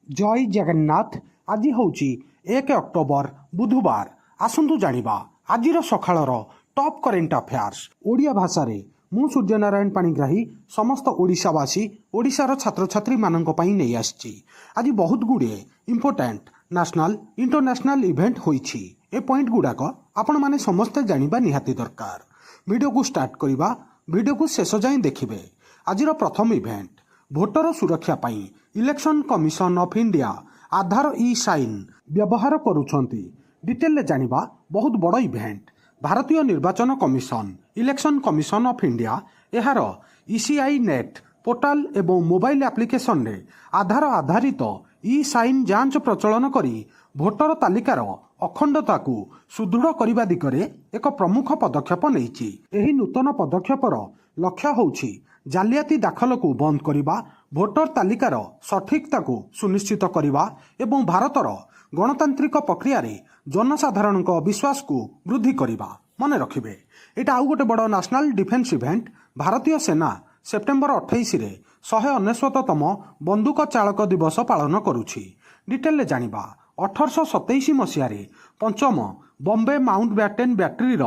जय जगन्नाथ। आज हूँ 1 अक्टोबर बुधवार। आसतु जानिबा आजिर सकाळर टॉप करेंट अफेयर्स ओडिया भाषा रे मु सूर्यनारायण पाणिग्राही समस्त ओडिशावासी ओडिशार छात्र छात्री मानक पई नै आछि। आज बहुत गुड़े इंपोर्टेंट नेशनल इंटरनेशनल इवेंट होईछि। ए पॉइंट गुड़ाक आपण माने समस्त जानिबा निहाती दरकार। वीडियो को स्टार्ट करिबा, वीडियो को शेष जाए देखिबे। आजिर प्रथम इवेंट भोटर सुरक्षा पई election commission of India Aadhaar e sign व्यवहार करुछंती। डिटेल जानिबा बहुत बड़ इवेंट। भारतीय निर्वाचन कमिशन इलेक्शन कमिशन ऑफ इंडिया एहार ईसीआई नेट पोर्टाल एवं मोबाइल एप्लिकेशन रे आधार आधारित ई साइन जांच प्रचलन करी भोटर तालिकार अखंडता को सुदृढ़ करने दिगरे एक प्रमुख पदक्षेप नैछि। एही नूतन पदक्षेपर लक्ष्य होछि जालियाती दाखल को बंद करिबा, भोटर तालिकार सठिकता को सुनिश्चित करिबा एवं भारतर गणतांत्रिक प्रक्रिया रे जनसाधारण विश्वास को वृद्धि करिबा। मने रखिबे एटा आउ गोटे बड़ नेशनल डिफेन्स इवेंट। भारतीय सेना सेप्टेम्बर 28 रे 199तम बंदूक चालक दिवस पालन करुछि। डिटेल जानिबा 1827 मसीह पंचम बॉम्बे माउंटबैटेन बैटरी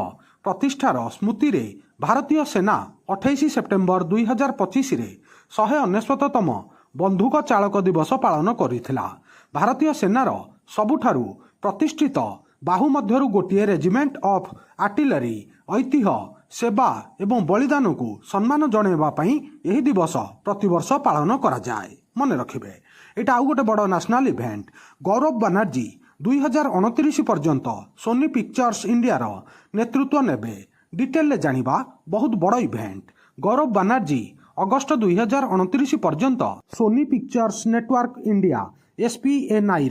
प्रतिष्ठार स्मृति रे भारतीय सेना 28 सेप्टेम्बर 2025 रे 199तम बंदूक चालक दिवस पालन करिथिला। भारतीय सेनार सबुठारु प्रतिष्ठित बाहु मध्यरु गोटिए रेजिमेंट ऑफ आर्टिलरी ऐतिह्य सेवा एवं बलिदान को सम्मान जणेबा पई एही दिवस प्रतिवर्ष पालन करा जाए। मने रखिबे एटा आउ गोटे बड़ नेशनल इवेंट। गौरव बनर्जी 2029 पर्यंत सोनी पिक्चर्स इंडिया नेतृत्व नेबे। डिटेल जानिबा बहुत बड़ इवेंट। गौरव बनर्जी अगस्त 2029 पर्यंत Sony Pictures Network India SPNI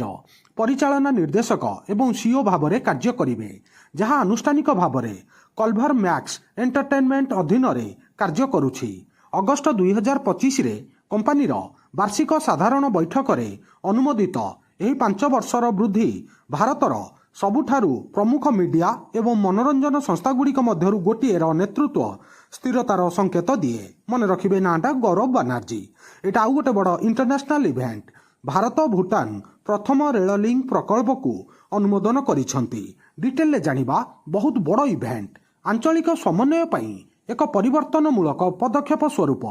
परिचालना निर्देशक एवं सीओ भाव में कार्य करिवे, जहां आनुष्ठानिक भाव में कल्भर मैक्स एंटरटेनमेंट अधीन रे कार्य करुछि। अगस्त 2025 रे कंपनीर वार्षिक साधारण बैठक रे अनुमोदित एही 5 वर्षर वृद्धि भारतर सबुठारु प्रमुख मीडिया एवं मनोरंजन संस्थागुड़िक मध्यरु गोटिए नेतृत्व स्थिरतार संकेत दिए। मन रखिबे नाटा गौरव बनर्जी। एटा आउ गोटे बड़ इंटरनेशनल इवेंट। भारत भूटान प्रथम रेल लिंक प्रकल्प को अनुमोदन करिसंती। डिटेल जानिबा बहुत बड़ इवेंट। आंचलिक समन्वय पई एक परिवर्तनमूलक पदक्षेप स्वरूप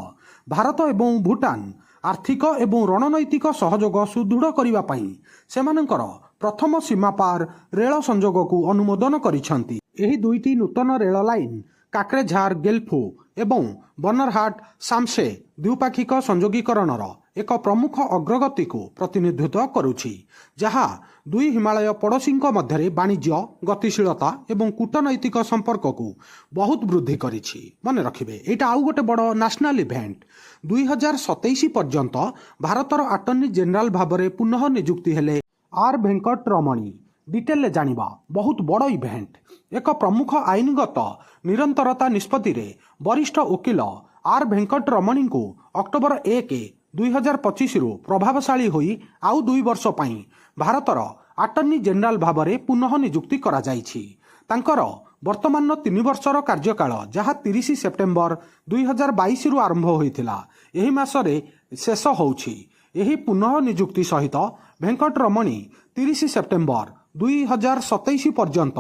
भारत एवं भूटान आर्थिक एवं रणनैतिक सहयोग सुदृढ़ करने पई सेमानंकर प्रथम सीमा पार रेल संजोग को अनुमोदन करिसंती। एही दुईटी नूतन रेल लाइन काक्रेझार गेल्फू एवं बनरहाट सामसे द्विपाक्षिक संयोगीकरणर एक प्रमुख अग्रगति को प्रतिनिधित्व करुछि, जहाँ दुई हिमालय पड़ोशी मध्य वाणिज्य गतिशीलता एवं कूटनैतिक संपर्क को बहुत वृद्धि करिछि। मन रखिबे एटा आउ गोटे बड़ नेशनल इवेंट। 2027 पर्यंत भारतर अटर्नी जनरल भाव में पुनः नियुक्ति हेले आर वेंकट रमणी। डिटेल जानिबा बहुत बड़ इवेंट। एक प्रमुख आईनगत निरंतरता निष्पत्ति रे वरिष्ठ वकील आर वेंकट रमणी को अक्टोबर 1 2025 रु प्रभावशाली होई आउ 2 वर्ष पई भारतर अटर्नी जनरल भाव में पुनः नियुक्ति करा जाइछि। तांकर वर्तमान 3 वर्षर कार्यकाल जहाँ 30 सेप्टेम्बर 2022 रु आरंभ होइथिला एही मासरे शेष होउछि। एही पुनः नियुक्ति सहित वेंकट रमणी 30 सेप्टेम्बर 2027 पर्यंत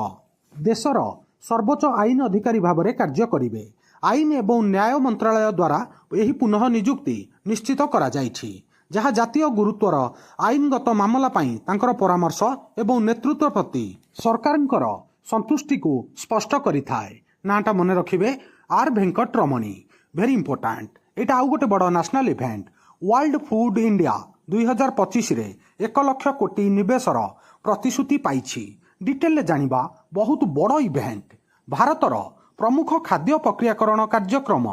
देशर सर्वोच्च आईन अधिकारी भाव में कार्य करिवे। आईन एवं न्याय मंत्रालय द्वारा यही पुनः नियुक्ति निश्चित करा जाइछि, जहाँ जातीय गुरुत्वर आईनगत मामला पई तांकर परामर्श एवं नेतृत्व प्रति सरकारंकर संतुष्टि को स्पष्ट करिथाए। नाटा मने रखिबे are Venkat Ramani. Very important. एटा आउ गोटे बड़ national event. World food India 2025 रे 1 लाख कोटी निवेशर प्रतिश्रुति पाइछि। डिटेल जानिबा बहुत बड़ इवेंट। भारतर प्रमुख खाद्य प्रक्रियाकरण कार्यक्रम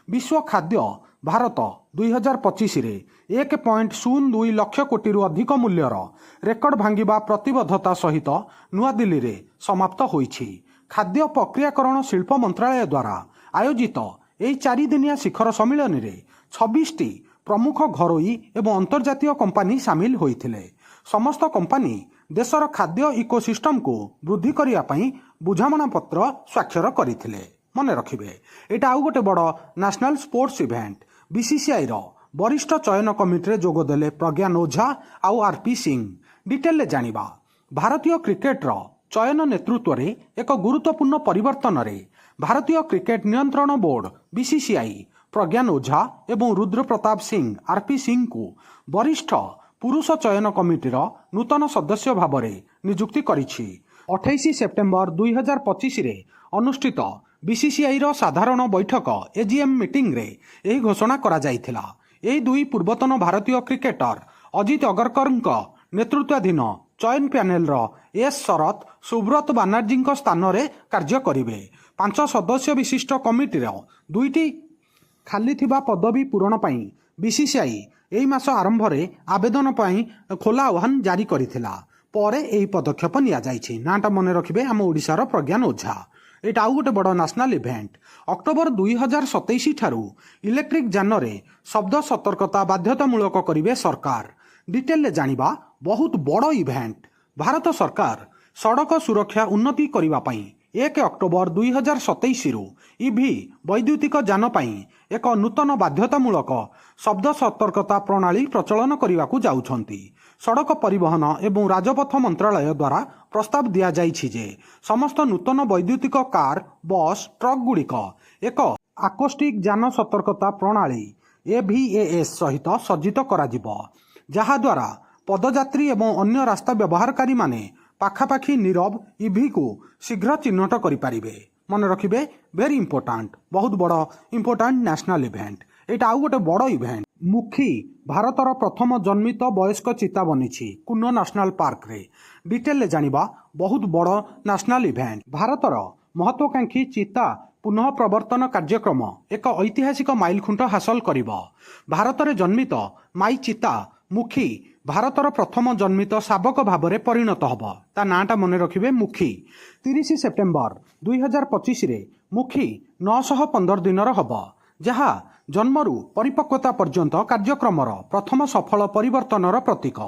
विश्व खाद्य भारत 2025 रे 1.02 लाख कोटी अधिक मूल्यर रेकर्ड भांगिबा प्रतिबद्धता सहित नुआ दिल्ली रे समाप्त होइछि। खाद्य प्रक्रियाकरण शिल्प मंत्रालय द्वारा आयोजित एही 4 दिनिया शिखर सम्मेलन रे 26टी प्रमुख घरोई एवं अंतर्जातीय कंपनी सामिल होइथिले। समस्त कंपनी देशर खाद्य इकोसिस्टम को वृद्धि करिया पई बुझामणा पत्र स्वाक्षर करथिले। मन रखिबे एटा आउ गोटे बड़ नेशनल स्पोर्ट्स इवेंट। बीसीसीआई वरिष्ठ चयन कमिटी जोगदेले प्रज्ञान ओझा आउ आरपी सिंह। डिटेल जानिबा भारतीय क्रिकेटर चयन नेतृत्व रे एक गुरुत्वपूर्ण परिवर्तन रे भारतीय क्रिकेट नियंत्रण बोर्ड बीसीसीआई प्रज्ञान ओझा एवं रुद्र प्रताप सिंह आरपी सिंह को वरिष्ठ पुरुष चयन कमिटीर नूतन सदस्य भाव में नियुक्ति करिछि। 28 सेप्टेम्बर 2025 रे अनुष्ठित बीसीसीआई रो साधारण बैठक एजीएम मीटिंग रे एही घोषणा करा जाइथिला। एही दुई पूर्वतन भारतीय क्रिकेटर अजित अगरकर नेतृत्वाधीन चयन पैनेल एस शरत सुब्रत बानर्जी स्थान में कार्य करिवे। 5 सदस्य विशिष्ट कमिटीर दुईटी खाली थिबा पदवी पूरण पई बीसीसीआई एही मास आरंभ रे आवेदन पई खोला आह्वान जारी करिथिला। परे एही पदक्षेप निया जाइछि। नाटा मने रखिबे आम ओडिशार प्रज्ञान ओझा। एटा आउ गोटे बड़ नेशनल इवेंट। अक्टोबर 2027 ठारू इलेक्ट्रिक जान रे शब्द सतर्कता बाध्यतामूलक करिवे सरकार। डिटेल जानिबा बहुत बड़ इवेंट। भारत सरकार सड़क सुरक्षा उन्नति करिबा पई 1 अक्टोबर 2027 रु इभी वैद्युतिक जान पई एक नूतन बाध्यतामूलक शब्द सतर्कता प्रणाली प्रचलन करने जाउछंती। सड़क परिवहन एवं राजपथ मंत्रालय द्वारा प्रस्ताव दिया जाइछि जे समस्त नूतन वैद्युतिक कार बस ट्रक गुड़िक एक आकोस्टिक जान सतर्कता प्रणाली एवीएएस सहित सज्जित कराजिबो, जहा द्वारा पदयात्री एवं अन्य रास्ता व्यवहारकारी माने पाखापाखि नीरव इभी को शीघ्र चिन्हट करिपारिबे। मन रखिबे वेरी इंपोर्टाट, बहुत बड़ इंपोर्टाट नेशनल इवेंट। एटा आउ गोटे बड़ इवेंट। मुखी भारतर प्रथम जन्मित वयस्क चिता बनिछि कुन्न नेशनल पार्क रे। डिटेल जानिबा बहुत बड़ नेशनल इवेंट। भारतर महत्वाकांक्षी चिता पुनः प्रवर्तन कार्यक्रम एक ऐतिहासिक माइलखुंट हासिल करिबो। भारत रे जन्मित माई चिता मुखी भारतर प्रथम जन्मित शावक भाव में परिणत हब। ता नाटा मने रखिबे मुखी। 30 सेप्टेम्बर 2025 रे मुखी 915 दिनर हब, जहा जन्मरू परिपक्वता पर्यंत कार्यक्रमर प्रथम सफल परिवर्तनर प्रतीक।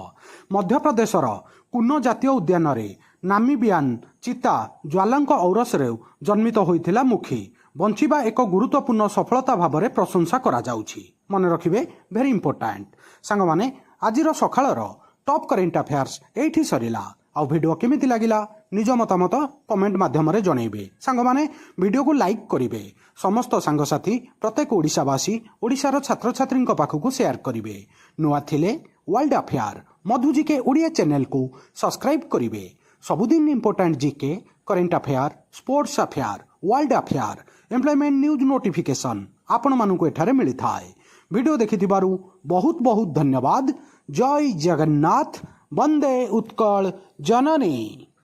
मध्यप्रदेशर कुन्न जातीय उद्यान रे नामीबियान चिता ज्वालांक औरस रे जन्मित होइथिला मुखी। बंचिबा एक गुरुत्वपूर्ण सफलता भाव में प्रशंसा करा जाउछि। मने रखिबे वेरी इंपोर्टाट। सांग माने आजिर सकाळर टॉप करेंट अफेयर्स एठी सरिला। आ वीडियो केमिति लागिला निज मतामत कमेंट माध्यम रे जणैबे। सांग माने वीडियो को लाइक करिवे। समस्त सांगसाथी प्रत्येक ओडिशावासी ओडिशार छात्र छात्री पाखक शेयर करिवे। नुआ थिले वर्ल्ड अफेयर मधु जीके ओडिया चैनल को सब्सक्राइब करिवे। सबुदिन important GK current affair sports affair world affair employment news notification आपण मानू एठारे मिली थाए। वीडियो देखिथिबारु बहुत बहुत धन्यवाद। जय जगन्नाथ। वंदे उत्कल जननी।